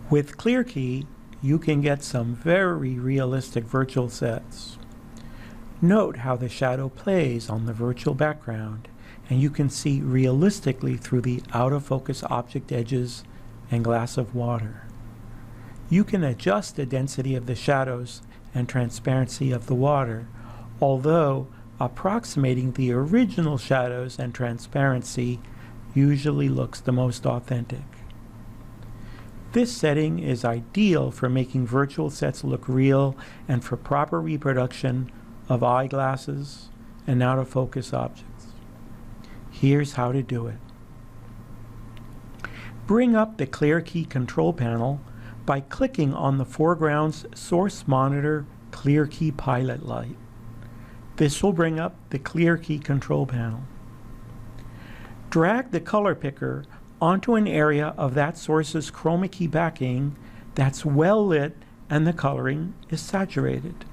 With ClearKey, you can get some very realistic virtual sets. Note how the shadow plays on the virtual background, and you can see realistically through the out-of-focus object edges and glass of water. You can adjust the density of the shadows and transparency of the water, although approximating the original shadows and transparency usually looks the most authentic. This setting is ideal for making virtual sets look real and for proper reproduction of eyeglasses and out-of-focus objects. Here's how to do it. Bring up the ClearKey control panel by clicking on the foreground's source monitor ClearKey pilot light. This will bring up the ClearKey control panel. Drag the color picker onto an area of that source's chromakey backing that's well lit and the coloring is saturated.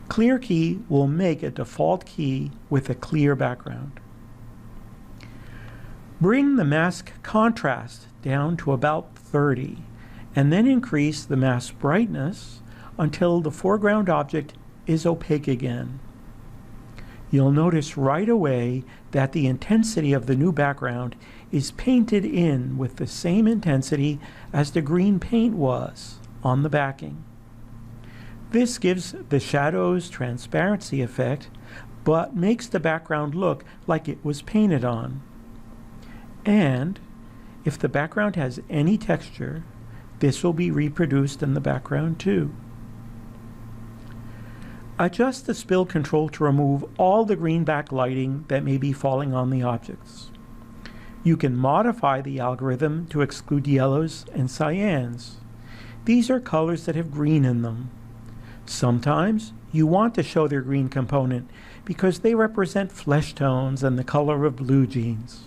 ClearKey will make a default key with a clear background. Bring the mask contrast down to about 30 and then increase the mask brightness until the foreground object is opaque again. You'll notice right away that the intensity of the new background is painted in with the same intensity as the green paint was on the backing. This gives the shadow's transparency effect, but makes the background look like it was painted on. And if the background has any texture, this will be reproduced in the background too. Adjust the spill control to remove all the green backlighting that may be falling on the objects. You can modify the algorithm to exclude yellows and cyans. These are colors that have green in them. Sometimes you want to show their green component because they represent flesh tones and the color of blue jeans.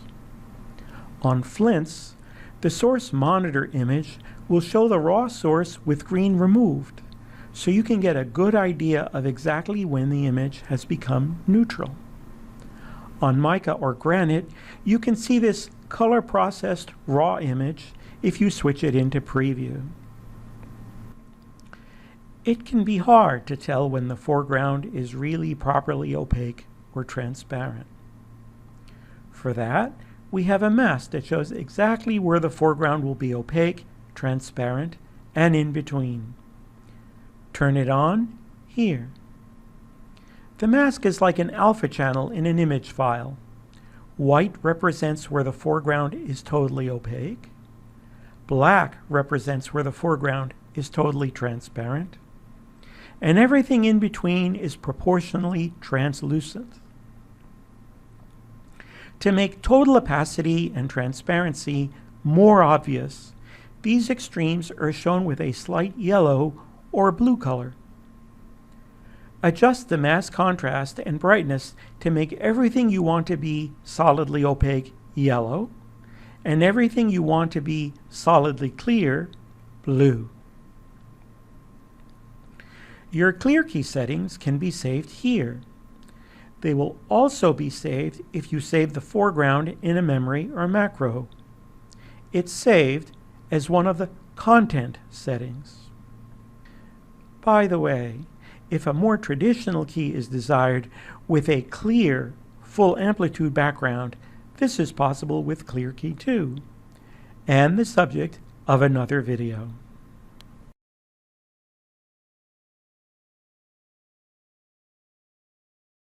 On flints, the source monitor image will show the raw source with green removed, so you can get a good idea of exactly when the image has become neutral. On mica or granite, you can see this color-processed raw image if you switch it into preview. It can be hard to tell when the foreground is really properly opaque or transparent. For that, we have a mask that shows exactly where the foreground will be opaque, transparent, and in between. Turn it on here. The mask is like an alpha channel in an image file. White represents where the foreground is totally opaque. Black represents where the foreground is totally transparent. And everything in between is proportionally translucent. To make total opacity and transparency more obvious, these extremes are shown with a slight yellow or blue color. Adjust the mask contrast and brightness to make everything you want to be solidly opaque yellow and everything you want to be solidly clear blue. Your ClearKey settings can be saved here. They will also be saved if you save the foreground in a memory or macro. It's saved as one of the content settings. By the way, if a more traditional key is desired with a clear, full amplitude background, this is possible with ClearKey too, and the subject of another video.